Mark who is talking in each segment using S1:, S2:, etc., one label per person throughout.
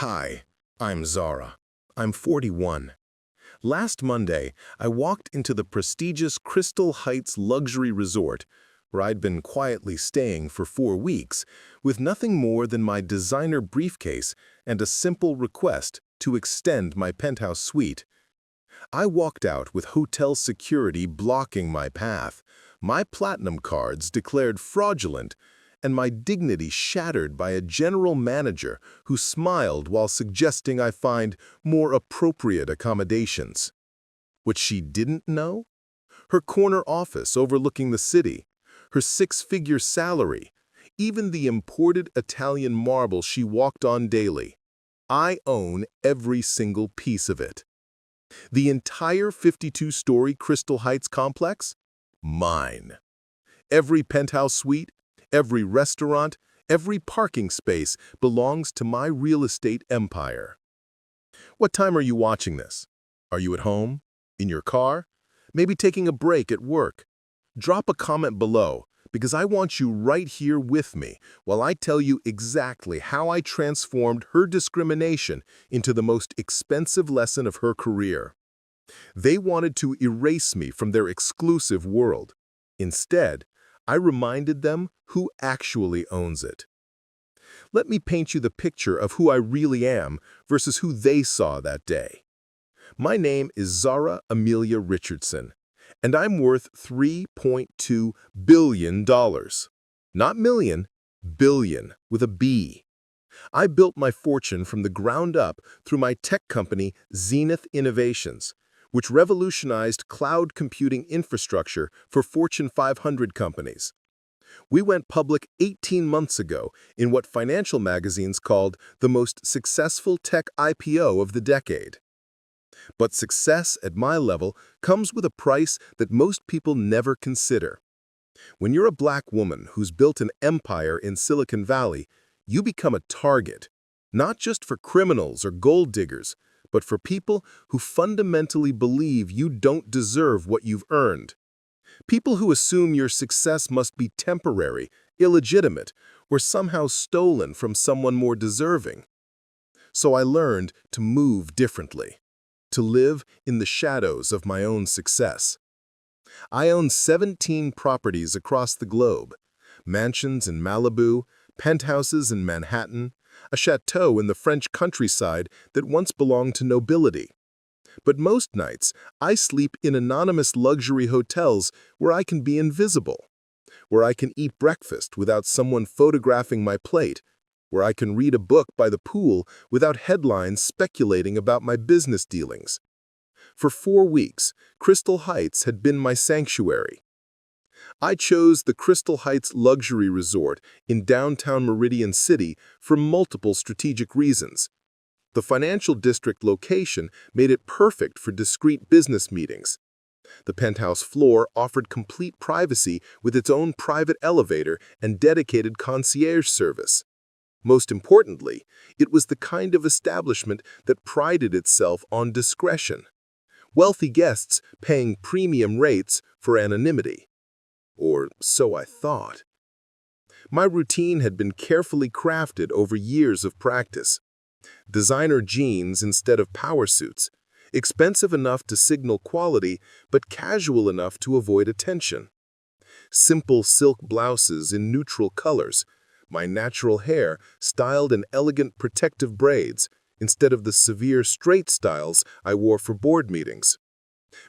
S1: Hi, I'm Zara. I'm 41. Last Monday, I walked into the prestigious Crystal Heights luxury resort, where I'd been quietly staying for 4 weeks, with nothing more than my designer briefcase and a simple request to extend my penthouse suite. I walked out with hotel security blocking my path, my platinum cards declared fraudulent, and my dignity shattered by a general manager who smiled while suggesting I find more appropriate accommodations. What she didn't know? Her corner office overlooking the city, her six-figure salary, even the imported Italian marble she walked on daily. I own every single piece of it. The entire 52-story Crystal Heights complex? Mine. Every penthouse suite, every restaurant, every parking space belongs to my real estate empire. What time are you watching this? Are you at home? In your car? Maybe taking a break at work? Drop a comment below, because I want you right here with me while I tell you exactly how I transformed her discrimination into the most expensive lesson of her career. They wanted to erase me from their exclusive world. Instead, I reminded them who actually owns it. Let me paint you the picture of who I really am versus who they saw that day. My name is Zara Amelia Richardson, and I'm worth $3.2 billion. Not million, billion, with a B. I built my fortune from the ground up through my tech company, Zenith Innovations, which revolutionized cloud computing infrastructure for Fortune 500 companies. We went public 18 months ago in what financial magazines called the most successful tech IPO of the decade. But success at my level comes with a price that most people never consider. When you're a black woman who's built an empire in Silicon Valley, you become a target, not just for criminals or gold diggers, but for people who fundamentally believe you don't deserve what you've earned. People who assume your success must be temporary, illegitimate, or somehow stolen from someone more deserving. So I learned to move differently, to live in the shadows of my own success. I own 17 properties across the globe, mansions in Malibu, penthouses in Manhattan, a chateau in the French countryside that once belonged to nobility. But most nights, I sleep in anonymous luxury hotels where I can be invisible, where I can eat breakfast without someone photographing my plate, where I can read a book by the pool without headlines speculating about my business dealings. For 4 weeks, Crystal Heights had been my sanctuary. I chose the Crystal Heights Luxury Resort in downtown Meridian City for multiple strategic reasons. The financial district location made it perfect for discreet business meetings. The penthouse floor offered complete privacy with its own private elevator and dedicated concierge service. Most importantly, it was the kind of establishment that prided itself on discretion. Wealthy guests paying premium rates for anonymity. Or so I thought. My routine had been carefully crafted over years of practice. Designer jeans instead of power suits, expensive enough to signal quality, but casual enough to avoid attention. Simple silk blouses in neutral colors, my natural hair styled in elegant protective braids instead of the severe straight styles I wore for board meetings.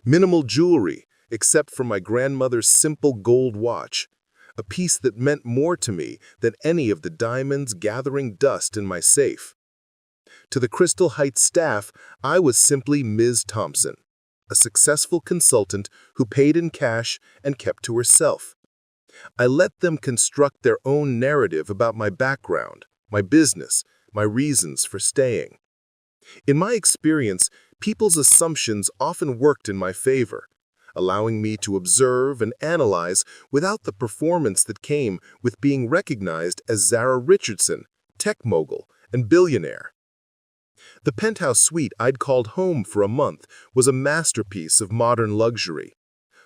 S1: Minimal jewelry, except for my grandmother's simple gold watch, a piece that meant more to me than any of the diamonds gathering dust in my safe. To the Crystal Heights staff, I was simply Ms. Thompson, a successful consultant who paid in cash and kept to herself. I let them construct their own narrative about my background, my business, my reasons for staying. In my experience, people's assumptions often worked in my favor, allowing me to observe and analyze without the performance that came with being recognized as Zara Richardson, tech mogul, and billionaire. The penthouse suite I'd called home for a month was a masterpiece of modern luxury.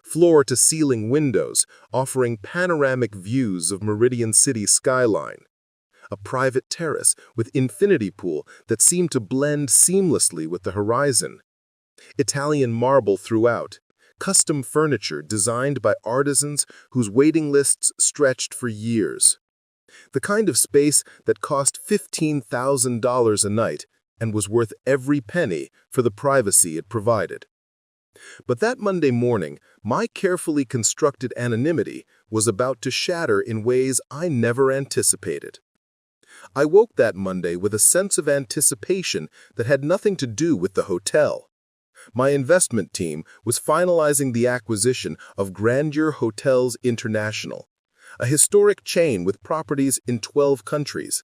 S1: Floor-to-ceiling windows offering panoramic views of Meridian City's skyline. a private terrace with infinity pool that seemed to blend seamlessly with the horizon. Italian marble throughout, custom furniture designed by artisans whose waiting lists stretched for years. The kind of space that cost $15,000 a night and was worth every penny for the privacy it provided. But that Monday morning, my carefully constructed anonymity was about to shatter in ways I never anticipated. I woke that Monday with a sense of anticipation that had nothing to do with the hotel. My investment team was finalizing the acquisition of Grandeur Hotels International, a historic chain with properties in 12 countries.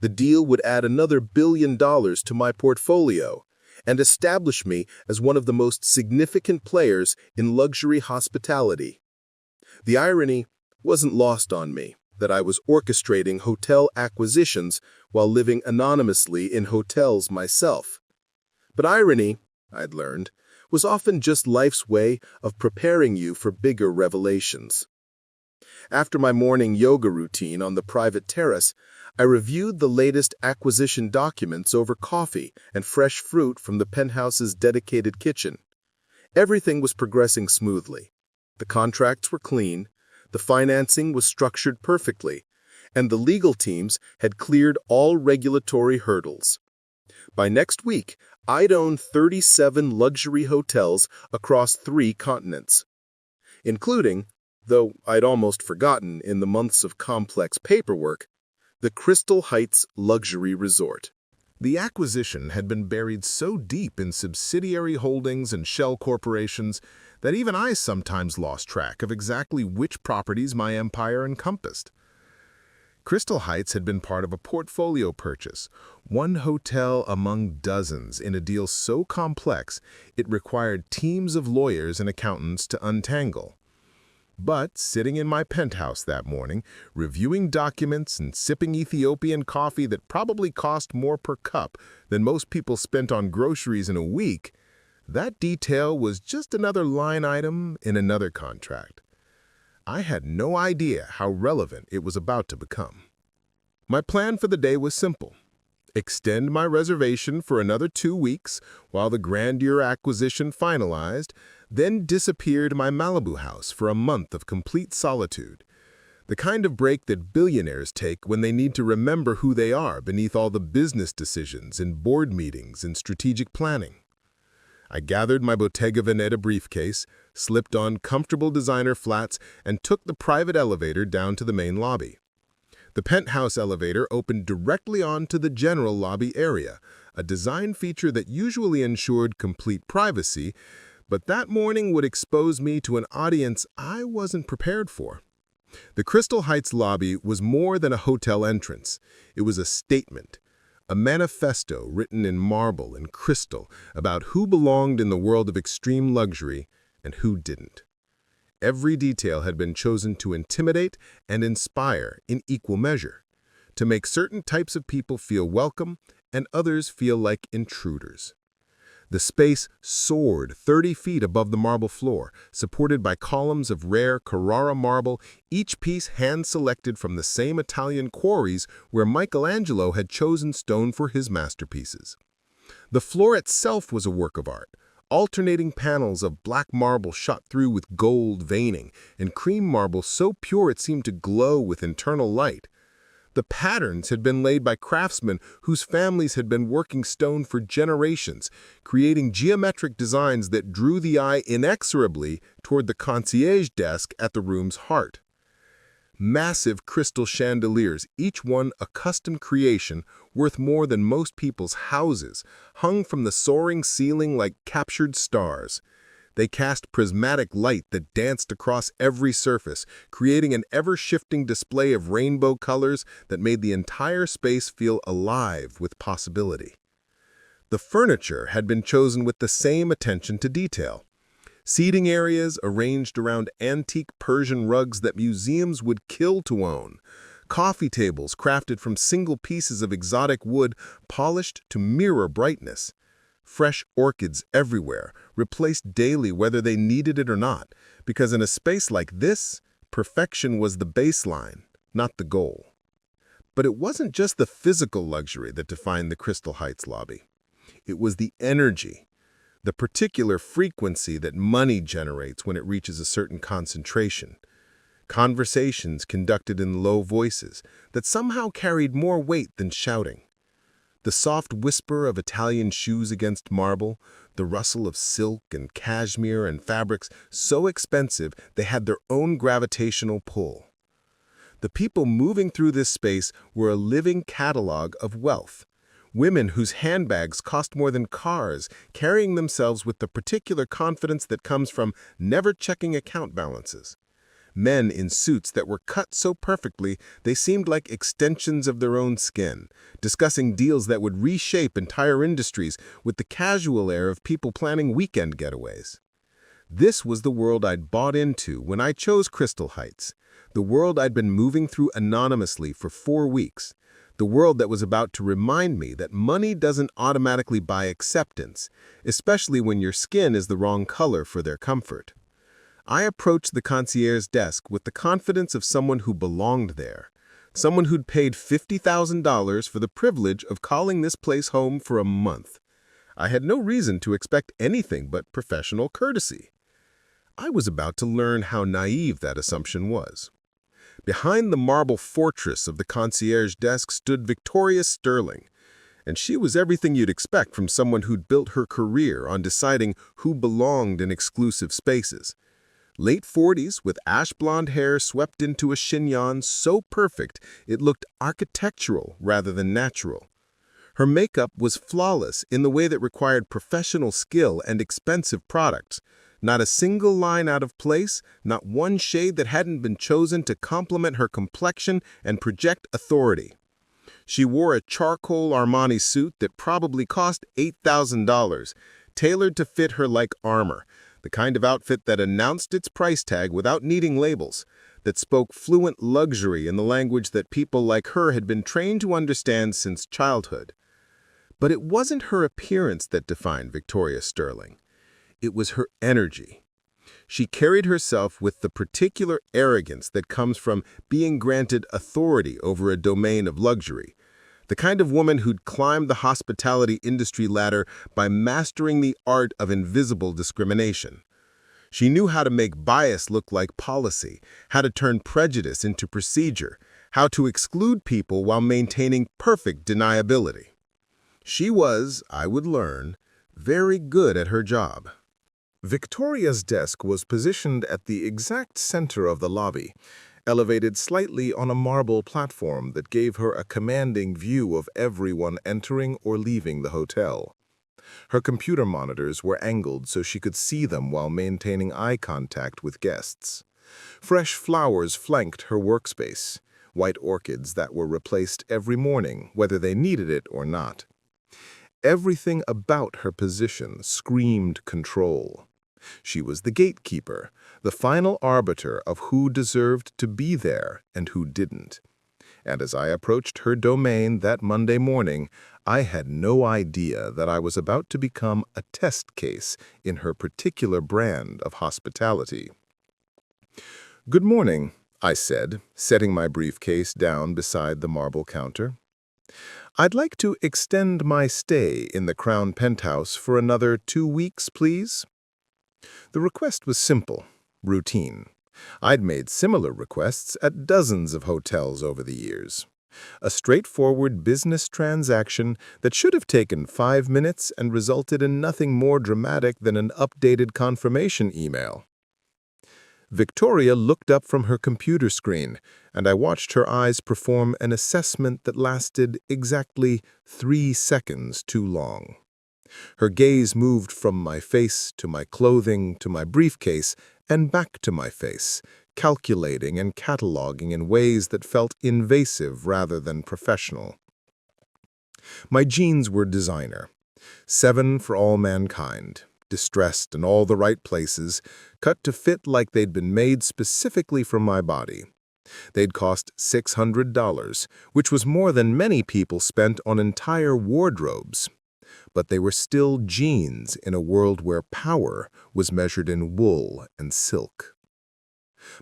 S1: The deal would add another $1 billion to my portfolio and establish me as one of the most significant players in luxury hospitality. The irony wasn't lost on me that I was orchestrating hotel acquisitions while living anonymously in hotels myself. But irony, I'd learned, was often just life's way of preparing you for bigger revelations. After my morning yoga routine on the private terrace, I reviewed the latest acquisition documents over coffee and fresh fruit from the penthouse's dedicated kitchen. Everything was progressing smoothly. The contracts were clean, the financing was structured perfectly, and the legal teams had cleared all regulatory hurdles. By next week, I'd own 37 luxury hotels across 3 continents, including, though I'd almost forgotten in the months of complex paperwork, the Crystal Heights Luxury Resort. The acquisition had been buried so deep in subsidiary holdings and shell corporations that even I sometimes lost track of exactly which properties my empire encompassed. Crystal Heights had been part of a portfolio purchase, one hotel among dozens in a deal so complex it required teams of lawyers and accountants to untangle. But sitting in my penthouse that morning, reviewing documents and sipping Ethiopian coffee that probably cost more per cup than most people spent on groceries in a week, that detail was just another line item in another contract. I had no idea how relevant it was about to become. My plan for the day was simple. Extend my reservation for another 2 weeks while the Grandeur acquisition finalized, then disappear to my Malibu house for a month of complete solitude. The kind of break that billionaires take when they need to remember who they are beneath all the business decisions and board meetings and strategic planning. I gathered my Bottega Veneta briefcase, slipped on comfortable designer flats, and took the private elevator down to the main lobby. The penthouse elevator opened directly onto the general lobby area, a design feature that usually ensured complete privacy, but that morning would expose me to an audience I wasn't prepared for. The Crystal Heights lobby was more than a hotel entrance. It was a statement, a manifesto written in marble and crystal about who belonged in the world of extreme luxury and who didn't. Every detail had been chosen to intimidate and inspire in equal measure, to make certain types of people feel welcome and others feel like intruders. The space soared 30 feet above the marble floor, supported by columns of rare Carrara marble, each piece hand-selected from the same Italian quarries where Michelangelo had chosen stone for his masterpieces. The floor itself was a work of art, alternating panels of black marble shot through with gold veining and cream marble so pure it seemed to glow with internal light. The patterns had been laid by craftsmen whose families had been working stone for generations, creating geometric designs that drew the eye inexorably toward the concierge desk at the room's heart. Massive crystal chandeliers, each one a custom creation worth more than most people's houses, hung from the soaring ceiling like captured stars. They cast prismatic light that danced across every surface, creating an ever-shifting display of rainbow colors that made the entire space feel alive with possibility. The furniture had been chosen with the same attention to detail. Seating areas arranged around antique Persian rugs that museums would kill to own. Coffee tables crafted from single pieces of exotic wood polished to mirror brightness. Fresh orchids everywhere, replaced daily whether they needed it or not, because in a space like this, perfection was the baseline, not the goal. But it wasn't just the physical luxury that defined the Crystal Heights lobby. It was the energy, the particular frequency that money generates when it reaches a certain concentration. Conversations conducted in low voices that somehow carried more weight than shouting. The soft whisper of Italian shoes against marble, the rustle of silk and cashmere and fabrics so expensive they had their own gravitational pull. The people moving through this space were a living catalog of wealth. Women whose handbags cost more than cars, carrying themselves with the particular confidence that comes from never checking account balances. Men in suits that were cut so perfectly they seemed like extensions of their own skin, discussing deals that would reshape entire industries with the casual air of people planning weekend getaways. This was the world I'd bought into when I chose Crystal Heights, the world I'd been moving through anonymously for 4 weeks, the world that was about to remind me that money doesn't automatically buy acceptance, especially when your skin is the wrong color for their comfort. I approached the concierge desk with the confidence of someone who belonged there, someone who'd paid $50,000 for the privilege of calling this place home for a month. I had no reason to expect anything but professional courtesy. I was about to learn how naive that assumption was. Behind the marble fortress of the concierge desk stood Victoria Sterling, and she was everything you'd expect from someone who'd built her career on deciding who belonged in exclusive spaces. Late 40s, with ash blonde hair swept into a chignon so perfect it looked architectural rather than natural. Her makeup was flawless in the way that required professional skill and expensive products. Not a single line out of place, not one shade that hadn't been chosen to complement her complexion and project authority. She wore a charcoal Armani suit that probably cost $8,000, tailored to fit her like armor, the kind of outfit that announced its price tag without needing labels, that spoke fluent luxury in the language that people like her had been trained to understand since childhood. But it wasn't her appearance that defined Victoria Sterling. It was her energy. She carried herself with the particular arrogance that comes from being granted authority over a domain of luxury, the kind of woman who'd climbed the hospitality industry ladder by mastering the art of invisible discrimination. She knew how to make bias look like policy, how to turn prejudice into procedure, how to exclude people while maintaining perfect deniability. She was, I would learn, very good at her job. Victoria's desk was positioned at the exact center of the lobby, elevated slightly on a marble platform that gave her a commanding view of everyone entering or leaving the hotel. Her computer monitors were angled so she could see them while maintaining eye contact with guests. Fresh flowers flanked her workspace, white orchids that were replaced every morning, whether they needed it or not. Everything about her position screamed control. She was the gatekeeper, the final arbiter of who deserved to be there and who didn't. And as I approached her domain that Monday morning, I had no idea that I was about to become a test case in her particular brand of hospitality. "Good morning," I said, setting my briefcase down beside the marble counter. "I'd like to extend my stay in the Crown Penthouse for another 2 weeks, please." The request was simple, routine. I'd made similar requests at dozens of hotels over the years. A straightforward business transaction that should have taken 5 minutes and resulted in nothing more dramatic than an updated confirmation email. Victoria looked up from her computer screen, and I watched her eyes perform an assessment that lasted exactly 3 seconds too long. Her gaze moved from my face to my clothing to my briefcase and back to my face, calculating and cataloging in ways that felt invasive rather than professional. My jeans were designer, 7 for all mankind, distressed in all the right places, cut to fit like they'd been made specifically for my body. They'd cost $600, which was more than many people spent on entire wardrobes. But they were still jeans in a world where power was measured in wool and silk.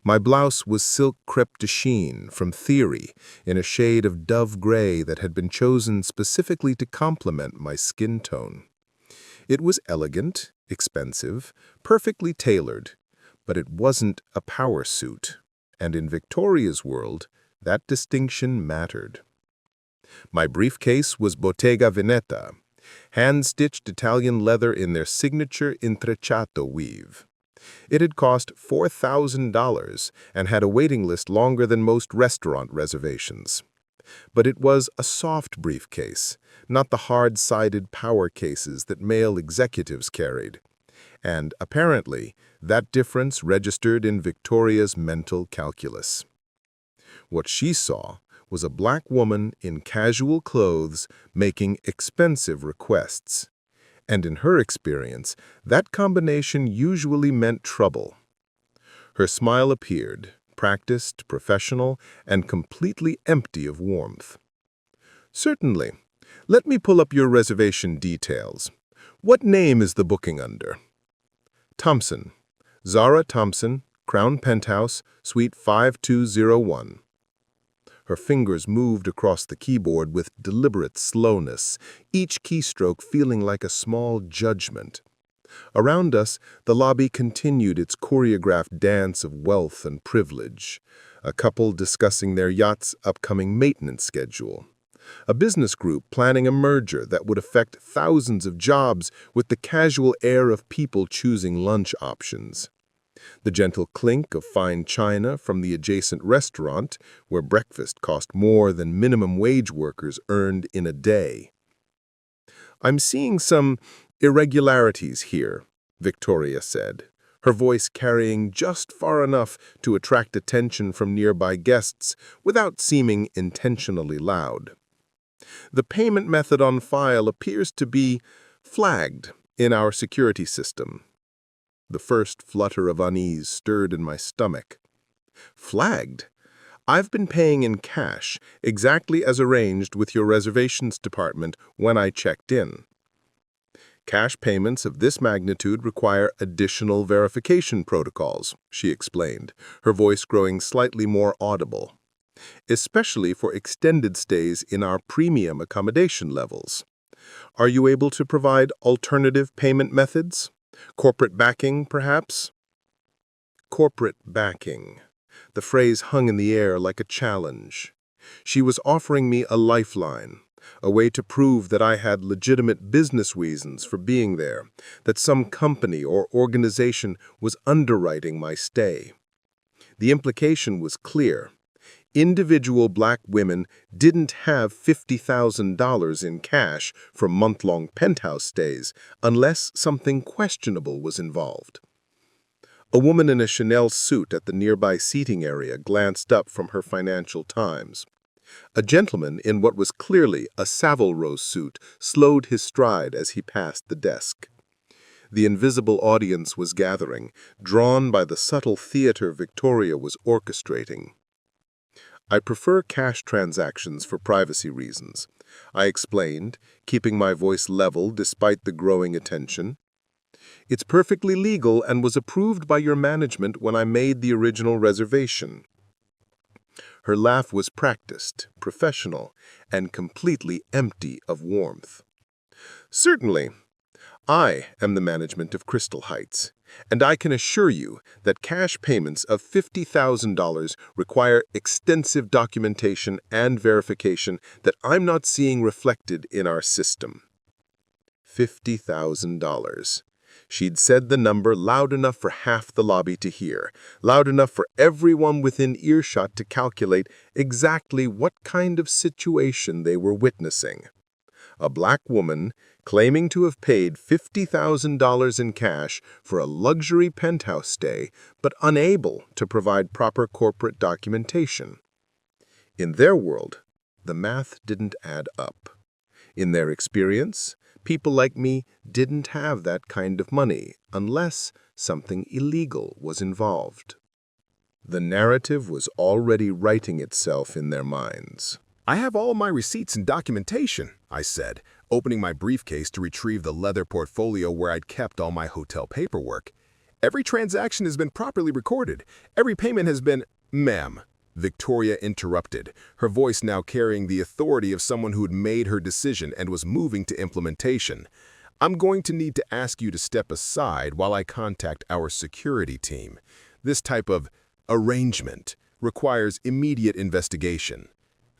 S1: My blouse was silk crepe de chine from Theory in a shade of dove gray that had been chosen specifically to complement my skin tone. It was elegant, expensive, perfectly tailored, but it wasn't a power suit, and in Victoria's world, that distinction mattered. My briefcase was Bottega Veneta, hand-stitched Italian leather in their signature intrecciato weave. It had cost $4,000 and had a waiting list longer than most restaurant reservations. But it was a soft briefcase, not the hard-sided power cases that male executives carried. And, apparently, that difference registered in Victoria's mental calculus. What she saw was a black woman in casual clothes making expensive requests. And in her experience, that combination usually meant trouble. Her smile appeared, practiced, professional, and completely empty of warmth. "Certainly. Let me pull up your reservation details. What name is the booking under?" "Thompson. Zara Thompson, Crown Penthouse, Suite 5201. Her fingers moved across the keyboard with deliberate slowness, each keystroke feeling like a small judgment. Around us, the lobby continued its choreographed dance of wealth and privilege, a couple discussing their yacht's upcoming maintenance schedule, a business group planning a merger that would affect thousands of jobs with the casual air of people choosing lunch options. The gentle clink of fine china from the adjacent restaurant, where breakfast cost more than minimum wage workers earned in a day. "I'm seeing some irregularities here," Victoria said, her voice carrying just far enough to attract attention from nearby guests without seeming intentionally loud. "The payment method on file appears to be flagged in our security system." The first flutter of unease stirred in my stomach. "Flagged? I've been paying in cash, exactly as arranged with your reservations department when I checked in." "Cash payments of this magnitude require additional verification protocols," she explained, her voice growing slightly more audible, "especially for extended stays in our premium accommodation levels. Are you able to provide alternative payment methods? Corporate backing, perhaps?" Corporate backing. The phrase hung in the air like a challenge. She was offering me a lifeline, a way to prove that I had legitimate business reasons for being there, that some company or organization was underwriting my stay. The implication was clear. Individual black women didn't have $50,000 in cash for month-long penthouse stays unless something questionable was involved. A woman in a Chanel suit at the nearby seating area glanced up from her Financial Times. A gentleman in what was clearly a Savile Row suit slowed his stride as he passed the desk. The invisible audience was gathering, drawn by the subtle theater Victoria was orchestrating. "I prefer cash transactions for privacy reasons," I explained, keeping my voice level despite the growing attention. "It's perfectly legal and was approved by your management when I made the original reservation." Her laugh was practiced, professional, and completely empty of warmth. "Certainly. I am the management of Crystal Heights, and I can assure you that cash payments of $50,000 require extensive documentation and verification that I'm not seeing reflected in our system." $50,000. She'd said the number loud enough for half the lobby to hear, loud enough for everyone within earshot to calculate exactly what kind of situation they were witnessing. A black woman claiming to have paid $50,000 in cash for a luxury penthouse stay, but unable to provide proper corporate documentation. In their world, the math didn't add up. In their experience, people like me didn't have that kind of money unless something illegal was involved. The narrative was already writing itself in their minds.
S2: "I have all my receipts and documentation," I said, opening my briefcase to retrieve the leather portfolio where I'd kept all my hotel paperwork. Every transaction has been properly recorded. Every payment has been— Ma'am, Victoria interrupted, her voice now carrying the authority of someone who had made her decision and was moving to implementation. I'm going to need to ask you to step aside while I contact our security team. This type of arrangement requires immediate investigation.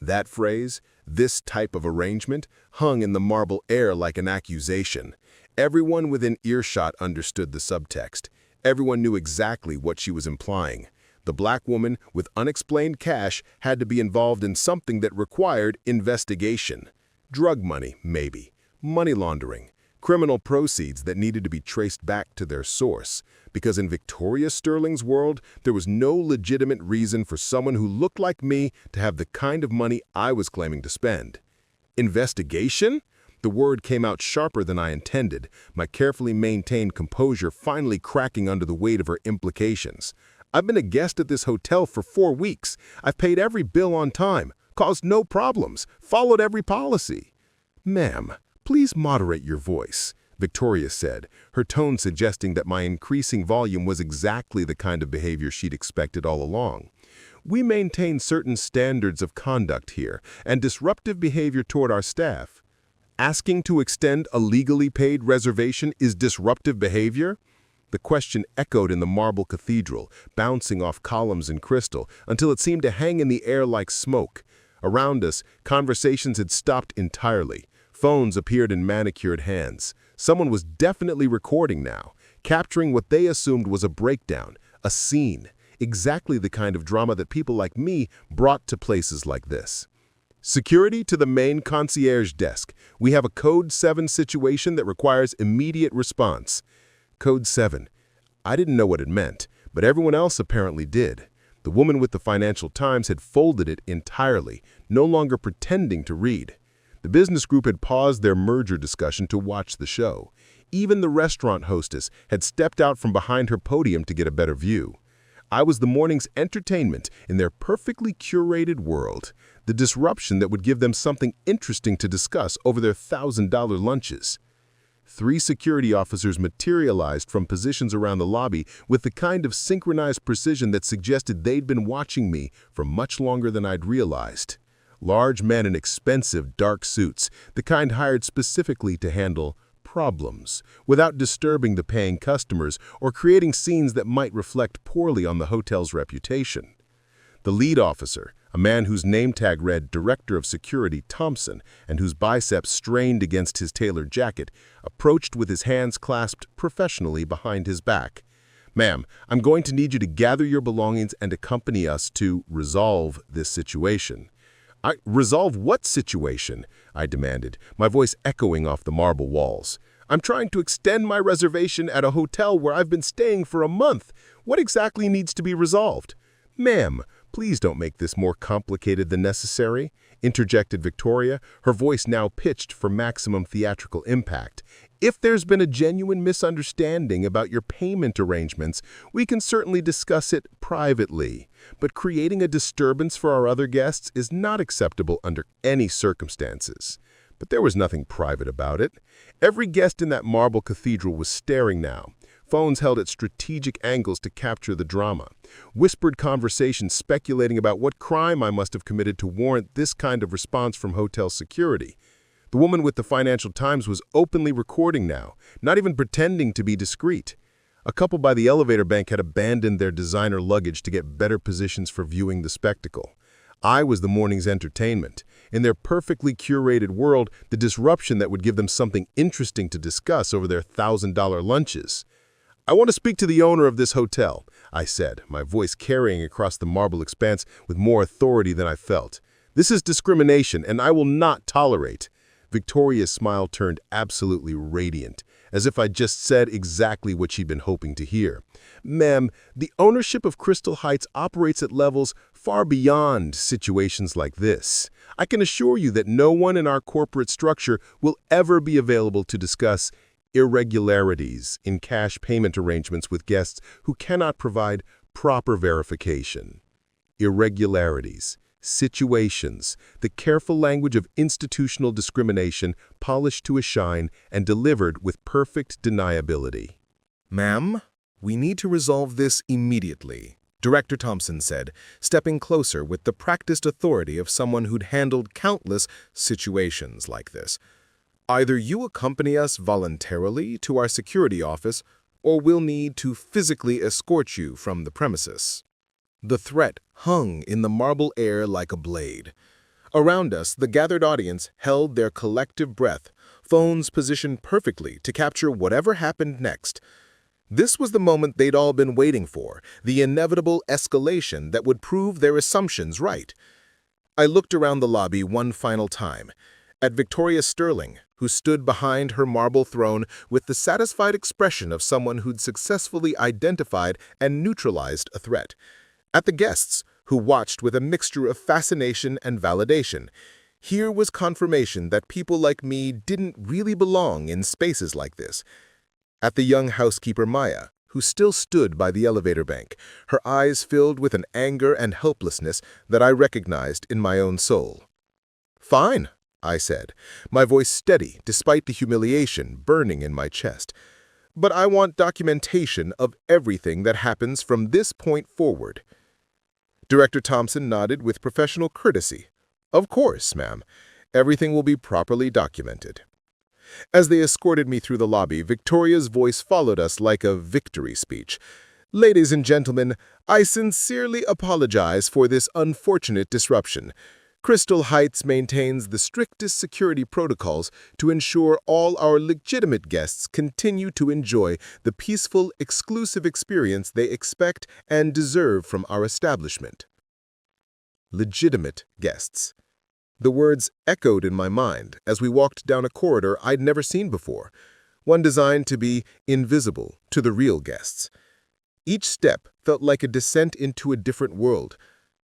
S2: That phrase, this type of arrangement, hung in the marble air like an accusation. Everyone within earshot understood the subtext. Everyone knew exactly what she was implying. The black woman with unexplained cash had to be involved in something that required investigation. Drug money, maybe. Money laundering. Criminal proceeds that needed to be traced back to their source. Because in Victoria Sterling's world, there was no legitimate reason for someone who looked like me to have the kind of money I was claiming to spend. Investigation? The word came out sharper than I intended, my carefully maintained composure finally cracking under the weight of her implications. I've been a guest at this hotel for 4 weeks. I've paid every bill on time, caused no problems, followed every policy. Ma'am, please moderate your voice, Victoria said, her tone suggesting that my increasing volume was exactly the kind of behavior she'd expected all along. We maintain certain standards of conduct here and disruptive behavior toward our staff. Asking to extend a legally paid reservation is disruptive behavior? The question echoed in the marble cathedral, bouncing off columns and crystal, until it seemed to hang in the air like smoke. Around us, conversations had stopped entirely. Phones appeared in manicured hands. Someone was definitely recording now, capturing what they assumed was a breakdown, a scene, exactly the kind of drama that people like me brought to places like this. Security to the main concierge desk. We have a Code 7 situation that requires immediate response. Code 7. I didn't know what it meant, but everyone else apparently did. The woman with the Financial Times had folded it entirely, no longer pretending to read. The business group had paused their merger discussion to watch the show. Even the restaurant hostess had stepped out from behind her podium to get a better view. I was the morning's entertainment in their perfectly curated world, the disruption that would give them something interesting to discuss over their $1,000 lunches. 3 security officers materialized from positions around the lobby with the kind of synchronized precision that suggested they'd been watching me for much longer than I'd realized. Large men in expensive, dark suits, the kind hired specifically to handle problems, without disturbing the paying customers or creating scenes that might reflect poorly on the hotel's reputation. The lead officer, a man whose name tag read Director of Security Thompson and whose biceps strained against his tailored jacket, approached with his hands clasped professionally behind his back. Ma'am, I'm going to need you to gather your belongings and accompany us to resolve this situation. Resolve what situation? I demanded, my voice echoing off the marble walls. I'm trying to extend my reservation at a hotel where I've been staying for a month. What exactly needs to be resolved? Ma'am, please don't make this more complicated than necessary, interjected Victoria, her voice now pitched for maximum theatrical impact. If there's been a genuine misunderstanding about your payment arrangements, we can certainly discuss it privately. But creating a disturbance for our other guests is not acceptable under any circumstances. But there was nothing private about it. Every guest in that marble cathedral was staring now, phones held at strategic angles to capture the drama, whispered conversations speculating about what crime I must have committed to warrant this kind of response from hotel security. The woman with the Financial Times was openly recording now, not even pretending to be discreet. A couple by the elevator bank had abandoned their designer luggage to get better positions for viewing the spectacle. I was the morning's entertainment. In their perfectly curated world, the disruption that would give them something interesting to discuss over their $1,000 lunches. I want to speak to the owner of this hotel, I said, my voice carrying across the marble expanse with more authority than I felt. This is discrimination, and I will not tolerate. Victoria's smile turned absolutely radiant, as if I'd just said exactly what she'd been hoping to hear. Ma'am, the ownership of Crystal Heights operates at levels far beyond situations like this. I can assure you that no one in our corporate structure will ever be available to discuss irregularities in cash payment arrangements with guests who cannot provide proper verification. Irregularities, situations, the careful language of institutional discrimination polished to a shine and delivered with perfect deniability.
S1: Ma'am, "We need to resolve this immediately," Director Thompson said, stepping closer with the practiced authority of someone who'd handled countless situations like this. "Either you accompany us voluntarily to our security office, or we'll need to physically escort you from the premises." The threat hung in the marble air like a blade. Around us, the gathered audience held their collective breath, phones positioned perfectly to capture whatever happened next. This was the moment they'd all been waiting for, the inevitable escalation that would prove their assumptions right. I looked around the lobby one final time, at Victoria Sterling, who stood behind her marble throne with the satisfied expression of someone who'd successfully identified and neutralized a threat, at the guests, who watched with a mixture of fascination and validation. Here was confirmation that people like me didn't really belong in spaces like this. At the young housekeeper Maya, who still stood by the elevator bank, her eyes filled with an anger and helplessness that I recognized in my own soul. "Fine," I said, my voice steady despite the humiliation burning in my chest. "But I want documentation of everything that happens from this point forward." Director Thompson nodded with professional courtesy. "Of course, ma'am. Everything will be properly documented." As they escorted me through the lobby, Victoria's voice followed us like a victory speech. "Ladies and gentlemen, I sincerely apologize for this unfortunate disruption. Crystal Heights maintains the strictest security protocols to ensure all our legitimate guests continue to enjoy the peaceful, exclusive experience they expect and deserve from our establishment." Legitimate guests. The words echoed in my mind as we walked down a corridor I'd never seen before, one designed to be invisible to the real guests. Each step felt like a descent into a different world,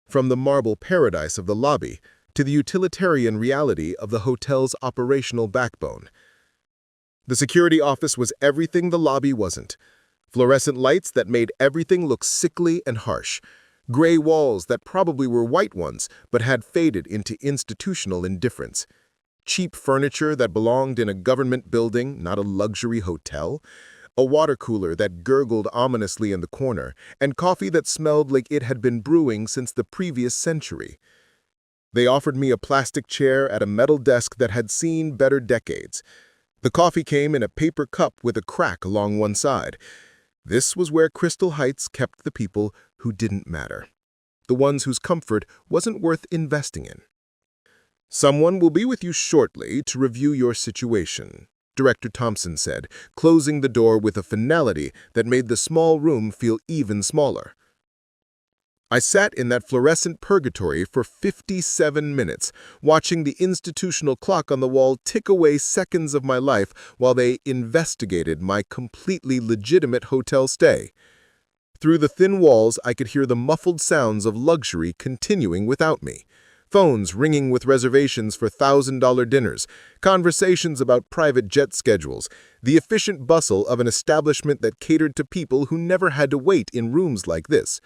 S1: from the marble paradise of the lobby to the utilitarian reality of the hotel's operational backbone. The security office was everything the lobby wasn't. Fluorescent lights that made everything look sickly and harsh. Gray walls that probably were white ones but had faded into institutional indifference. Cheap furniture that belonged in a government building, not a luxury hotel. A water cooler that gurgled ominously in the corner, and coffee that smelled like it had been brewing since the previous century. They offered me a plastic chair at a metal desk that had seen better decades. The coffee came in a paper cup with a crack along one side. This was where Crystal Heights kept the people who didn't matter, the ones whose comfort wasn't worth investing in. "Someone will be with you shortly to review your situation," Director Thompson said, closing the door with a finality that made the small room feel even smaller. I sat in that fluorescent purgatory for 57 minutes, watching the institutional clock on the wall tick away seconds of my life while they investigated my completely legitimate hotel stay. Through the thin walls, I could hear the muffled sounds of luxury continuing without me. Phones ringing with reservations for $1,000 dinners, conversations about private jet schedules, the efficient bustle of an establishment that catered to people who never had to wait in rooms like this.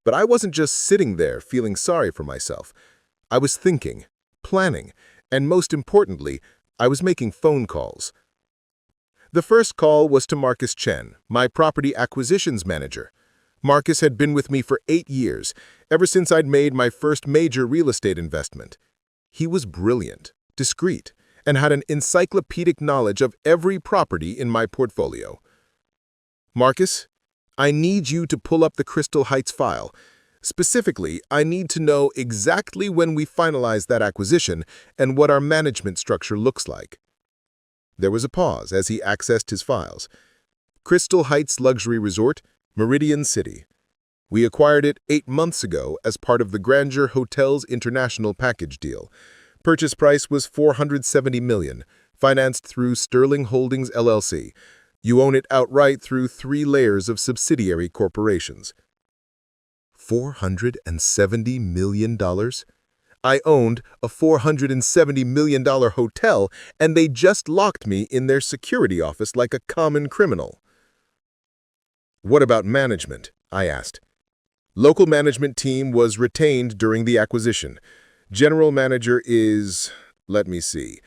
S1: But I wasn't just sitting there feeling sorry for myself. I was thinking, planning, and most importantly, I was making phone calls. The first call was to Marcus Chen, my property acquisitions manager. Marcus had been with me for 8 years, ever since I'd made my first major real estate investment. He was brilliant, discreet, and had an encyclopedic knowledge of every property in my portfolio. "Marcus, I need you to pull up the Crystal Heights file. Specifically, I need to know exactly when we finalize that acquisition and what our management structure looks like." There was a pause as he accessed his files. "Crystal Heights Luxury Resort, Meridian City. We acquired it 8 months ago as part of the Grandeur Hotels International package deal. Purchase price was $470 million, financed through Sterling Holdings LLC. You own it outright through 3 layers of subsidiary corporations." $470 million? I owned a $470 million hotel, and they just locked me in their security office like a common criminal. "What about management?" I asked. "Local management team was retained during the acquisition. General manager is, let me see,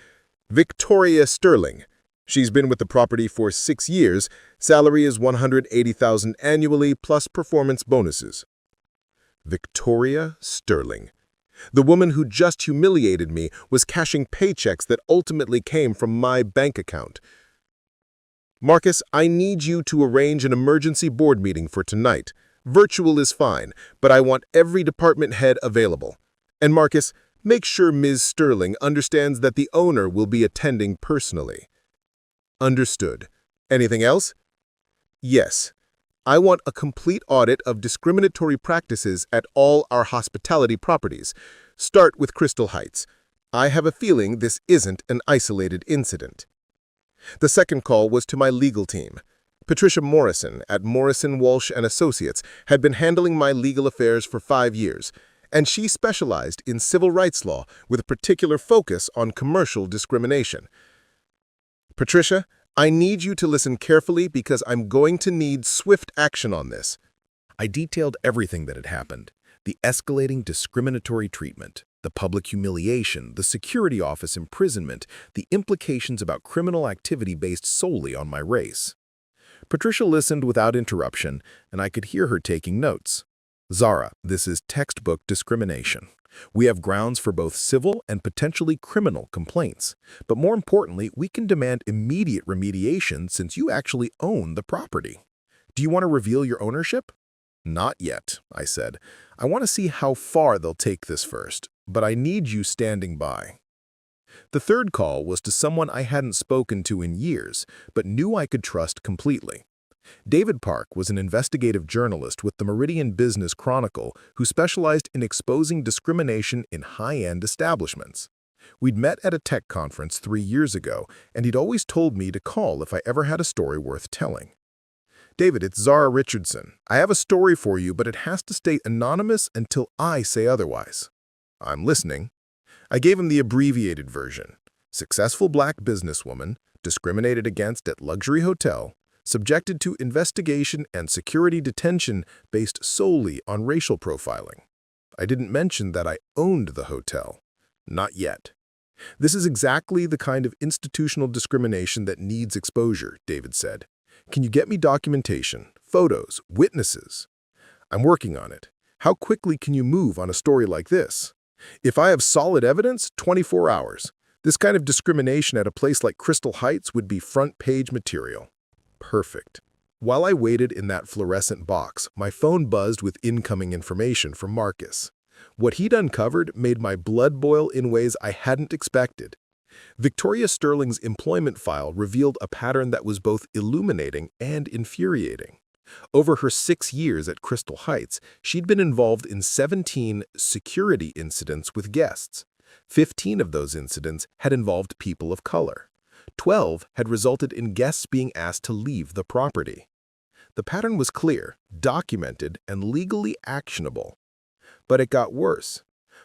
S1: Victoria Sterling.
S2: She's been with the property for 6 years. Salary is $180,000 annually plus performance bonuses. Victoria Sterling. The woman who just humiliated me was cashing paychecks that ultimately came from my bank account. Marcus, I need you to arrange an emergency board meeting for tonight. Virtual is fine, but I want every department head available. And Marcus, make sure Ms. Sterling understands that the owner will be attending personally. Understood. Anything else? Yes. I want a complete audit of discriminatory practices at all our hospitality properties. Start with Crystal Heights. I have a feeling this isn't an isolated incident. The second call was to my legal team. Patricia Morrison at Morrison, Walsh & Associates had been handling my legal affairs for 5 years, and she specialized in civil rights law with a particular focus on commercial discrimination. Patricia, I need you to listen carefully because I'm going to need swift action on this.
S1: I detailed everything that had happened: the escalating discriminatory treatment, the public humiliation, the security office imprisonment, the implications about criminal activity based solely on my race. Patricia listened without interruption, and I could hear her taking notes. Zara, this is textbook discrimination. We have grounds for both civil and potentially criminal complaints. But more importantly, we can demand immediate remediation since you actually own the property. Do you want to reveal your ownership? Not yet, I said. I want to see how far they'll take this first, but I need you standing by. The third call was to someone I hadn't spoken to in years, but knew I could trust completely. David Park was an investigative journalist with the Meridian Business Chronicle who specialized in exposing discrimination in high-end establishments. We'd met at a tech conference 3 years ago, and he'd always told me to call if I ever had a story worth telling. David, it's Zara Richardson. I have a story for you, but it has to stay anonymous until I say otherwise. I'm listening. I gave him the abbreviated version. Successful black businesswoman, discriminated against at luxury hotel, subjected to investigation and security detention based solely on racial profiling. I didn't mention that I owned the hotel. Not yet. This is exactly the kind of institutional discrimination that needs exposure, David said. Can you get me documentation, photos, witnesses? I'm working on it. How quickly can you move on a story like this? If I have solid evidence, 24 hours. This kind of discrimination at a place like Crystal Heights would be front-page material. Perfect. While I waited in that fluorescent box, my phone buzzed with incoming information from Marcus. What he'd uncovered made my blood boil in ways I hadn't expected. Victoria Sterling's employment file revealed a pattern that was both illuminating and infuriating. Over her 6 years at Crystal Heights, she'd been involved in 17 security incidents with guests. 15 of those incidents had involved people of color. 12 had resulted in guests being asked to leave the property. The pattern was clear, documented, and legally actionable. But it got worse.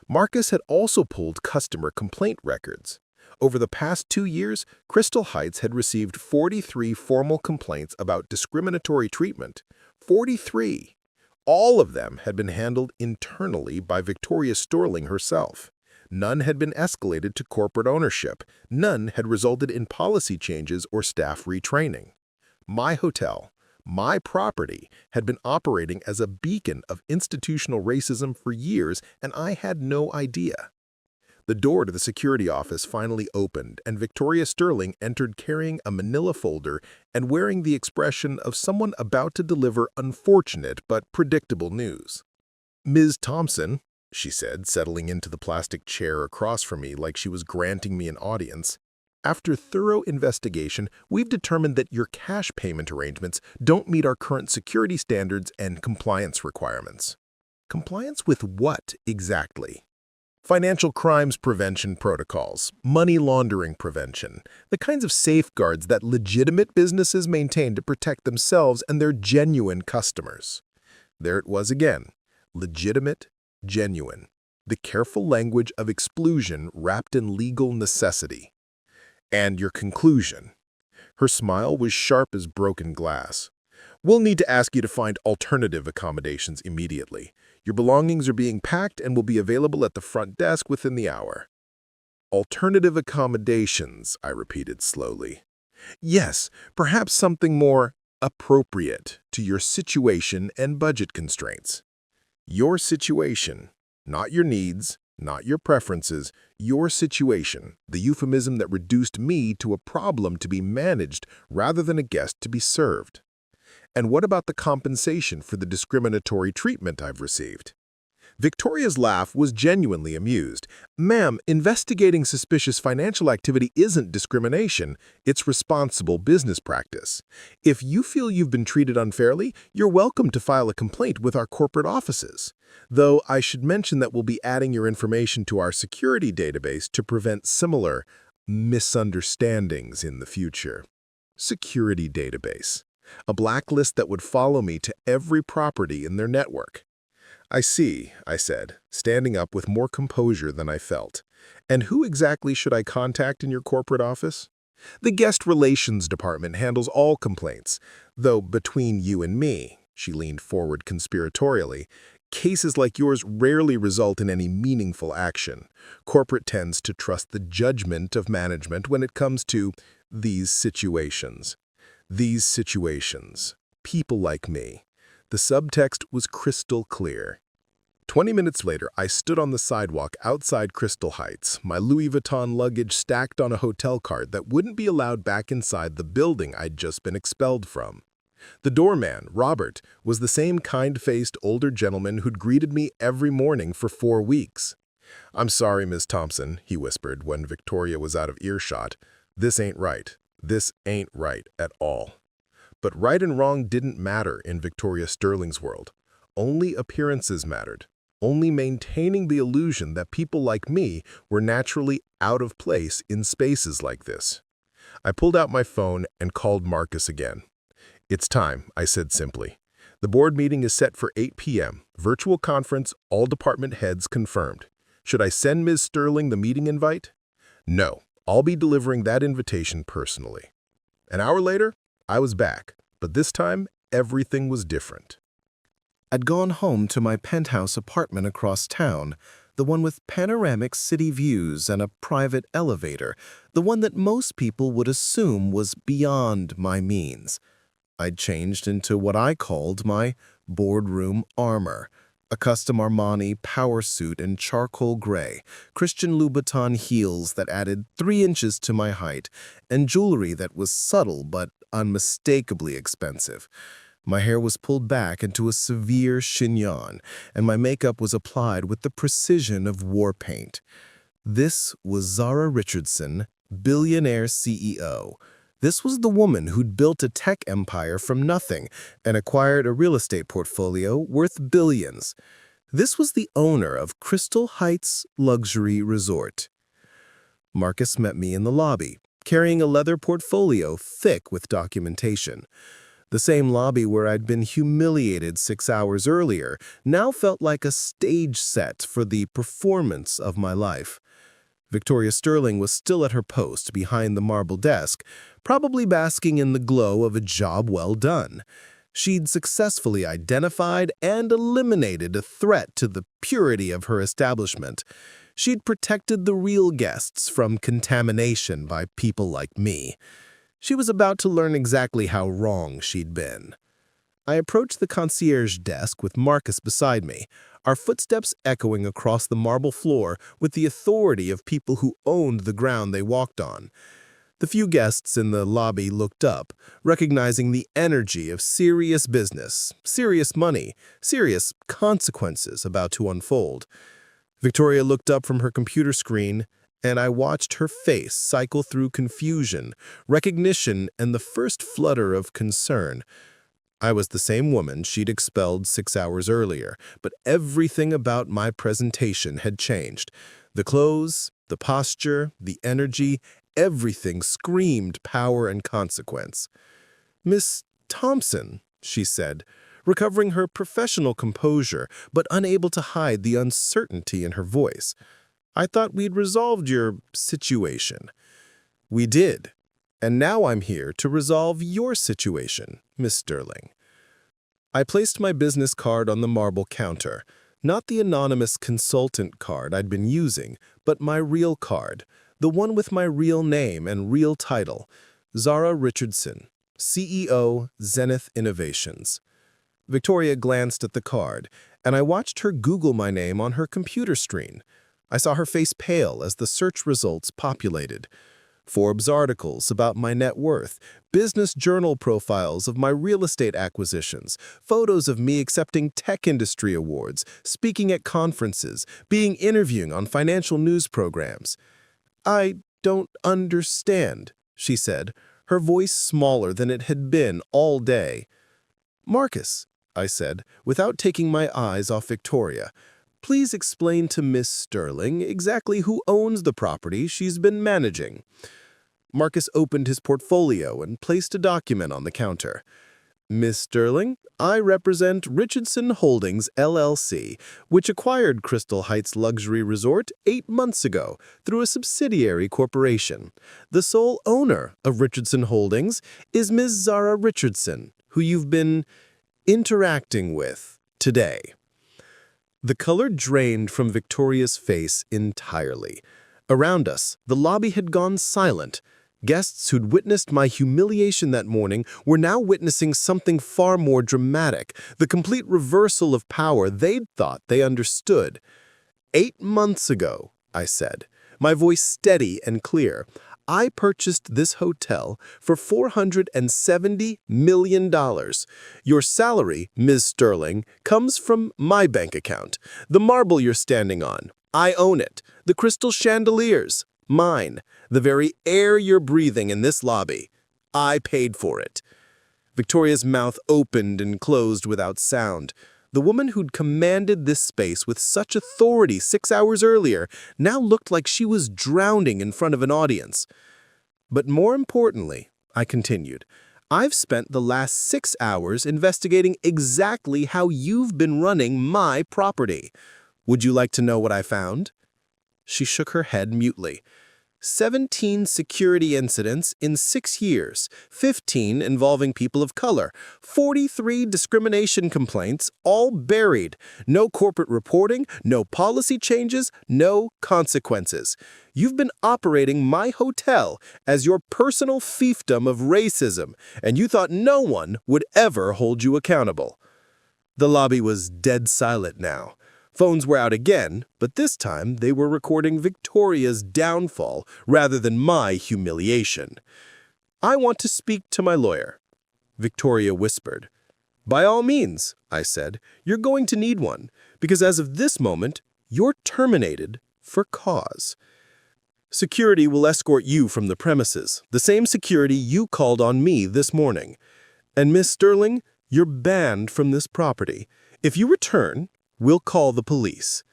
S1: Marcus had also pulled customer complaint records. Over the past 2 years, Crystal Heights had received 43 formal complaints about discriminatory treatment. 43! All of them had been handled internally by Victoria Sterling herself. None had been escalated to corporate ownership. None had resulted in policy changes or staff retraining. My hotel, my property, had been operating as a beacon of institutional racism for years, and I had no idea. The door to the security office finally opened, and Victoria Sterling entered carrying a manila folder and wearing the expression of someone about to deliver unfortunate but predictable news. "Ms. Thompson," she said, settling into the plastic chair across from me like she was granting me an audience, "after thorough investigation, we've determined that your cash payment arrangements don't meet our current security standards and compliance requirements." Compliance with what exactly? Financial crimes prevention protocols, money laundering prevention, the kinds of safeguards that legitimate businesses maintain to protect themselves and their genuine customers. There it was again. Legitimate, genuine. The careful language of exclusion wrapped in legal necessity. And your conclusion. Her smile was sharp as broken glass. "We'll need to ask you to find alternative accommodations immediately. Your belongings are being packed and will be available at the front desk within the hour." "Alternative accommodations," I repeated slowly. Yes, perhaps something more appropriate to your situation and budget constraints. Your situation, not your needs, not your preferences, your situation, the euphemism that reduced me to a problem to be managed rather than a guest to be served. And what about the compensation for the discriminatory treatment I've received? Victoria's laugh was genuinely amused. Ma'am, investigating suspicious financial activity isn't discrimination, it's responsible business practice. If you feel you've been treated unfairly, you're welcome to file a complaint with our corporate offices. Though I should mention that we'll be adding your information to our security database to prevent similar misunderstandings in the future. Security database. A blacklist that would follow me to every property in their network. I see, I said, standing up with more composure than I felt. And who exactly should I contact in your corporate office? The guest relations department handles all complaints, though between you and me, she leaned forward conspiratorially, cases like yours rarely result in any meaningful action. Corporate tends to trust the judgment of management when it comes to these situations. These situations. People like me. The subtext was crystal clear. 20 minutes later, I stood on the sidewalk outside Crystal Heights, my Louis Vuitton luggage stacked on a hotel cart that wouldn't be allowed back inside the building I'd just been expelled from. The doorman, Robert, was the same kind-faced older gentleman who'd greeted me every morning for 4 weeks. "I'm sorry, Miss Thompson," he whispered when Victoria was out of earshot. "This ain't right. This ain't right at all." But right and wrong didn't matter in Victoria Sterling's world. Only appearances mattered. Only maintaining the illusion that people like me were naturally out of place in spaces like this. I pulled out my phone and called Marcus again. "It's time," I said simply. "The board meeting is set for 8 p.m. Virtual conference, all department heads confirmed. Should I send Ms. Sterling the meeting invite?" "No, I'll be delivering that invitation personally." An hour later, I was back, but this time, everything was different. I'd gone home to my penthouse apartment across town, the one with panoramic city views and a private elevator, the one that most people would assume was beyond my means. I'd changed into what I called my boardroom armor, a custom Armani power suit in charcoal gray, Christian Louboutin heels that added 3 inches to my height, and jewelry that was subtle but unmistakably expensive. My hair was pulled back into a severe chignon, and my makeup was applied with the precision of war paint. This was Zara Richardson, billionaire CEO. This was the woman who'd built a tech empire from nothing and acquired a real estate portfolio worth billions. This was the owner of Crystal Heights Luxury Resort. Marcus met me in the lobby, carrying a leather portfolio thick with documentation. The same lobby where I'd been humiliated 6 hours earlier now felt like a stage set for the performance of my life. Victoria Sterling was still at her post behind the marble desk, probably basking in the glow of a job well done. She'd successfully identified and eliminated a threat to the purity of her establishment. She'd protected the real guests from contamination by people like me. She was about to learn exactly how wrong she'd been. I approached the concierge desk with Marcus beside me, our footsteps echoing across the marble floor with the authority of people who owned the ground they walked on. The few guests in the lobby looked up, recognizing the energy of serious business, serious money, serious consequences about to unfold. Victoria looked up from her computer screen, and I watched her face cycle through confusion, recognition, and the first flutter of concern. I was the same woman she'd expelled 6 hours earlier, but everything about my presentation had changed. The clothes, the posture, the energy, everything screamed power and consequence. "Miss Thompson," she said, recovering her professional composure, but unable to hide the uncertainty in her voice. "I thought we'd resolved your situation." "We did. And now I'm here to resolve your situation, Miss Sterling." I placed my business card on the marble counter, not the anonymous consultant card I'd been using, but my real card, the one with my real name and real title. Zara Richardson, CEO, Zenith Innovations. Victoria glanced at the card, and I watched her Google my name on her computer screen. I saw her face pale as the search results populated. Forbes articles about my net worth, business journal profiles of my real estate acquisitions, photos of me accepting tech industry awards, speaking at conferences, being interviewed on financial news programs. "I don't understand," she said, her voice smaller than it had been all day. "Marcus," I said, without taking my eyes off Victoria, "please explain to Miss Sterling exactly who owns the property she's been managing." Marcus opened his portfolio and placed a document on the counter. "Miss Sterling, I represent Richardson Holdings, LLC, which acquired Crystal Heights Luxury Resort 8 months ago through a subsidiary corporation. The sole owner of Richardson Holdings is Ms. Zara Richardson, who you've been interacting with today." The color drained from Victoria's face entirely. Around us, the lobby had gone silent. Guests who'd witnessed my humiliation that morning were now witnessing something far more dramatic, the complete reversal of power they'd thought they understood. "8 months ago," I said, my voice steady and clear, "I purchased this hotel for $470 million. Your salary, Ms. Sterling, comes from my bank account. The marble you're standing on, I own it. The crystal chandeliers, mine. The very air you're breathing in this lobby, I paid for it." Victoria's mouth opened and closed without sound. The woman who'd commanded this space with such authority 6 hours earlier now looked like she was drowning in front of an audience. "But more importantly," I continued, "I've spent the last 6 hours investigating exactly how you've been running my property. Would you like to know what I found?" She shook her head mutely. 17 security incidents in 6 years, 15 involving people of color, 43 discrimination complaints, all buried. No corporate reporting, no policy changes, no consequences. You've been operating my hotel as your personal fiefdom of racism, and you thought no one would ever hold you accountable. The lobby was dead silent now. Phones were out again, but this time they were recording Victoria's downfall rather than my humiliation. "I want to speak to my lawyer," Victoria whispered. "By all means," I said, "you're going to need one, because as of this moment, you're terminated for cause. Security will escort you from the premises, the same security you called on me this morning. And Miss Sterling, you're banned from this property. If you return, we'll call the police."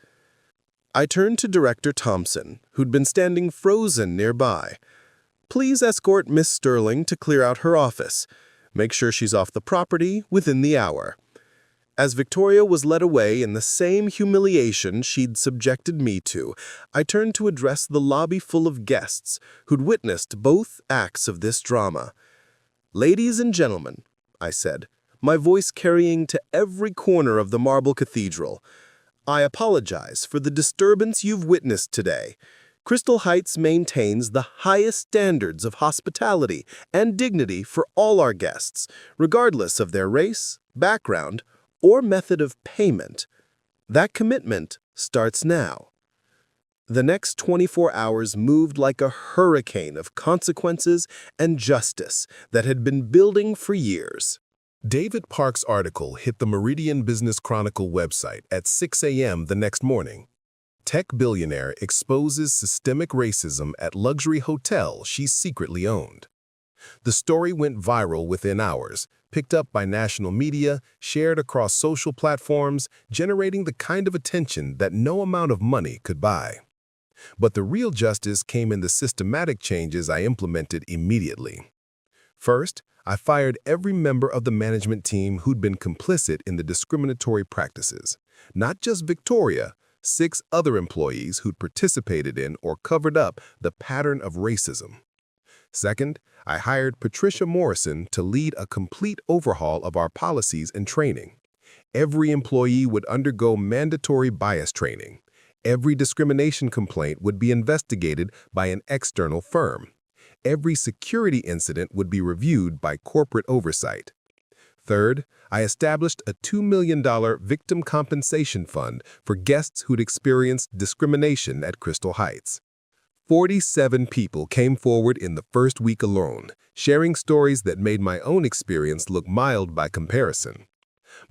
S1: I turned to Director Thompson, who'd been standing frozen nearby. "Please escort Miss Sterling to clear out her office. Make sure she's off the property within the hour." As Victoria was led away in the same humiliation she'd subjected me to, I turned to address the lobby full of guests who'd witnessed both acts of this drama. "Ladies and gentlemen," I said, my voice carrying to every corner of the marble cathedral, "I apologize for the disturbance you've witnessed today. Crystal Heights maintains the highest standards of hospitality and dignity for all our guests, regardless of their race, background, or method of payment. That commitment starts now." The next 24 hours moved like a hurricane of consequences and justice that had been building for years.
S2: David Park's article hit the Meridian Business Chronicle website at 6 a.m. the next morning. Tech billionaire exposes systemic racism at luxury hotel she secretly owned. The story went viral within hours, picked up by national media, shared across social platforms, generating the kind of attention that no amount of money could buy. But the real justice came in the systematic changes I implemented immediately. First, I fired every member of the management team who'd been complicit in the discriminatory practices. Not just Victoria, 6 other employees who'd participated in or covered up the pattern of racism. Second, I hired Patricia Morrison to lead a complete overhaul of our policies and training. Every employee would undergo mandatory bias training. Every discrimination complaint would be investigated by an external firm. every security incident would be reviewed by corporate oversight. Third, I established a $2 million victim compensation fund for guests who'd experienced discrimination at Crystal Heights. 47 people came forward in the first week alone, sharing stories that made my own experience look mild by comparison.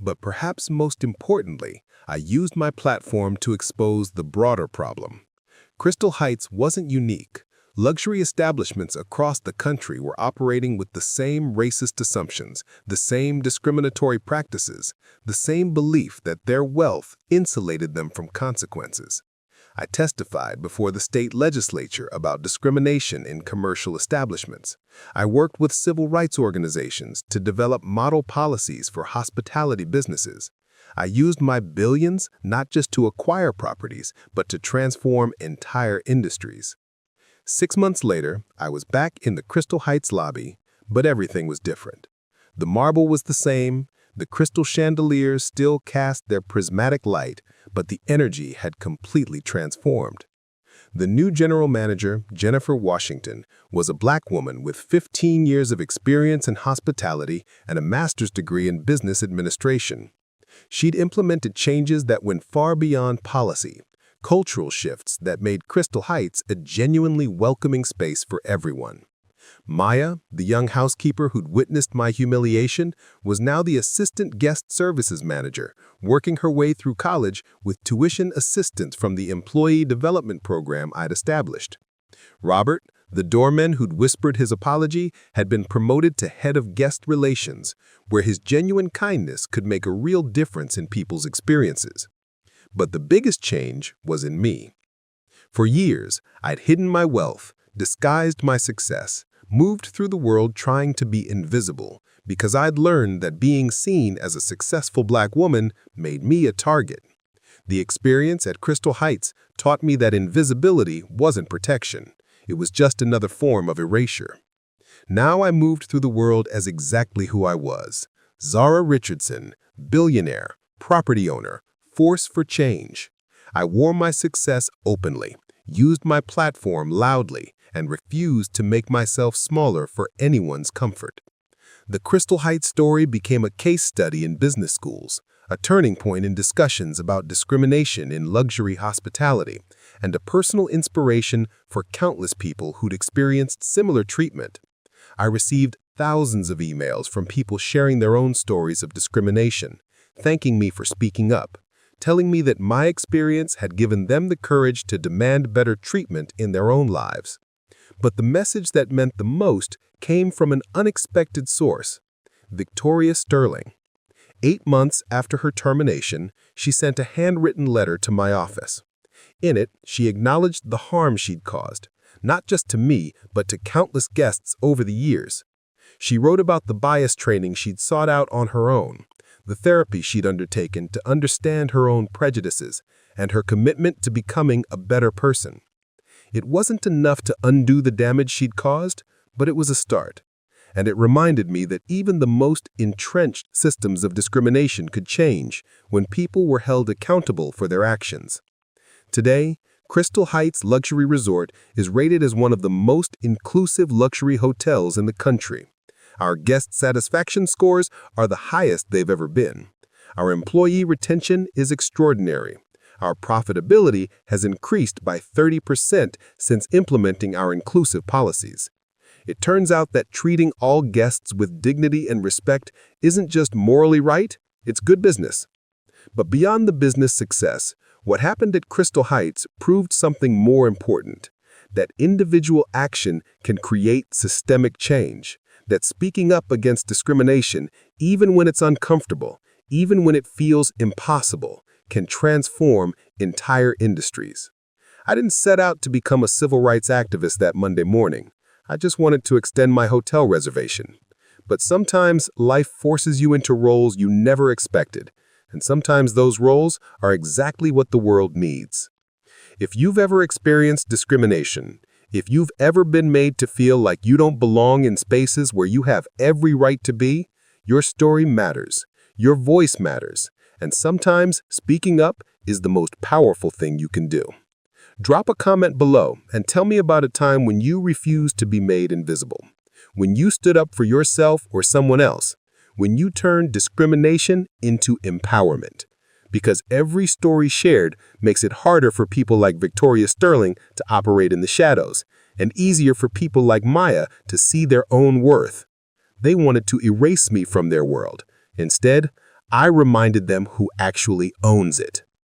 S2: But perhaps most importantly, I used my platform to expose the broader problem. Crystal Heights wasn't unique. Luxury establishments across the country were operating with the same racist assumptions, the same discriminatory practices, the same belief that their wealth insulated them from consequences. I testified before the state legislature about discrimination in commercial establishments. I worked with civil rights organizations to develop model policies for hospitality businesses. I used my billions not just to acquire properties, but to transform entire industries. 6 months later, I was back in the Crystal Heights lobby, but everything was different. The marble was the same, the crystal chandeliers still cast their prismatic light, but the energy had completely transformed. The new general manager, Jennifer Washington, was a Black woman with 15 years of experience in hospitality and a master's degree in business administration. She'd implemented changes that went far beyond policy, cultural shifts that made Crystal Heights a genuinely welcoming space for everyone. Maya, the young housekeeper who'd witnessed my humiliation, was now the assistant guest services manager, working her way through college with tuition assistance from the employee development program I'd established. Robert, the doorman who'd whispered his apology, had been promoted to head of guest relations, where his genuine kindness could make a real difference in people's experiences. But the biggest change was in me. For years, I'd hidden my wealth, disguised my success, moved through the world trying to be invisible, because I'd learned that being seen as a successful Black woman made me a target. The experience at Crystal Heights taught me that invisibility wasn't protection. It was just another form of erasure. Now I moved through the world as exactly who I was: Zara Richardson, billionaire, property owner, force for change. I wore my success openly, used my platform loudly, and refused to make myself smaller for anyone's comfort. The Crystal Heights story became a case study in business schools, a turning point in discussions about discrimination in luxury hospitality, and a personal inspiration for countless people who'd experienced similar treatment. I received thousands of emails from people sharing their own stories of discrimination, thanking me for speaking up, telling me that my experience had given them the courage to demand better treatment in their own lives. But the message that meant the most came from an unexpected source: Victoria Sterling. 8 months after her termination, she sent a handwritten letter to my office. In it, she acknowledged the harm she'd caused, not just to me, but to countless guests over the years. She wrote about the bias training she'd sought out on her own, the therapy she'd undertaken to understand her own prejudices, and her commitment to becoming a better person. It wasn't enough to undo the damage she'd caused, but it was a start. And it reminded me that even the most entrenched systems of discrimination could change when people were held accountable for their actions. Today, Crystal Heights Luxury Resort is rated as one of the most inclusive luxury hotels in the country. Our guest satisfaction scores are the highest they've ever been. Our employee retention is extraordinary. Our profitability has increased by 30% since implementing our inclusive policies. It turns out that treating all guests with dignity and respect isn't just morally right, it's good business. But beyond the business success, what happened at Crystal Heights proved something more important: that individual action can create systemic change, that speaking up against discrimination, even when it's uncomfortable, even when it feels impossible, can transform entire industries. I didn't set out to become a civil rights activist that Monday morning. I just wanted to extend my hotel reservation. But sometimes life forces you into roles you never expected, and sometimes those roles are exactly what the world needs. If you've ever experienced discrimination, if you've ever been made to feel like you don't belong in spaces where you have every right to be, your story matters, your voice matters, and sometimes speaking up is the most powerful thing you can do. Drop a comment below and tell me about a time when you refused to be made invisible, when you stood up for yourself or someone else, when you turned discrimination into empowerment. Because every story shared makes it harder for people like Victoria Sterling to operate in the shadows, and easier for people like Maya to see their own worth. They wanted to erase me from their world. Instead, I reminded them who actually owns it.